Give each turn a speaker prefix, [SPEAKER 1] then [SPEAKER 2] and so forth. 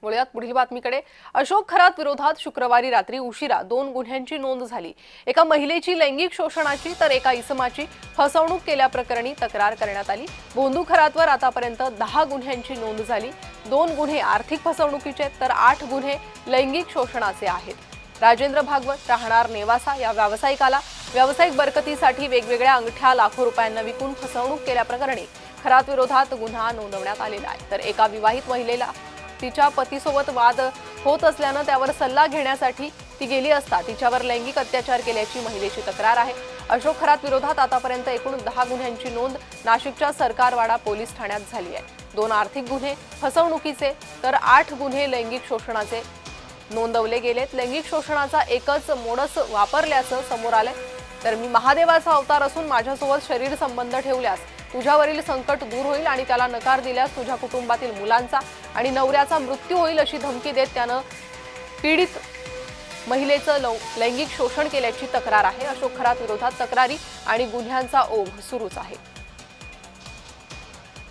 [SPEAKER 1] वळूयात पुढील बातमीकडे। अशोक खरात विरोधात शुक्रवारी रात्री उशिरा 2 गुन्ह्यांची नोंद झाली। एका महिलेची लैंगिक शोषणाची तर एका इसमाची फसवणूक केल्याप्रकरणी तक्रार करण्यात आली। बोंधू खरातवर आतापर्यंत 10 गुन्ह्यांची नोंद झाली। 2 गुन्हे आर्थिक फसवणुकीचे तर 8 गुन्हे लैंगिक शोषणाचे आहेत। राजेंद्र भागवत राहणार नेवासा या व्यावसायिकाला व्यावसायिक बरकतीसाठी वेगवेगळ्या अंगठ्या लाखो रुपयांना विकून फसवणूक केल्याप्रकरणी खरात विरोधात गुन्हा नोंदवण्यात आलेला आहे। तर एका विवाहित महिलेला तिच्या पतीसोबत वाद होत असल्याने त्यावर सल्ला घेण्यासाठी ती गेली असता तिच्यावर लैंगिक अत्याचार केल्याची महिलेची तक्रार आहे। अशोक खरात विरोधात आतापर्यंत एकूण 10 गुन्ह्यांची नोंद नाशिकच्या सरकारवाडा पोलीस ठाण्यात झाली आहे। 2 आर्थिक गुन्हे फसवणुकीचे तर 8 गुन्हे लैंगिक शोषणाचे नोंदवले गेलेत। लैंगिक शोषणाचा एकच मोडस वापरल्याचं समोर आलंय। तर मी महादेवाचा अवतार असून माझ्यासोबत शरीर संबंध ठेवल्यास तुझ्यावरील संकट दूर होईल आणि त्याला नकार दिल्यास तुझ्या कुटुंबातील मुलांचा आणि नवऱ्याचा मृत्यू होईल अशी धमकी देत त्यानं पीडित महिलेचं लैंगिक शोषण केल्याची तक्रार आहे। अशोक खरात विरोधात तक्रारी आणि गुन्ह्यांचा ओघ सुरूच आहे।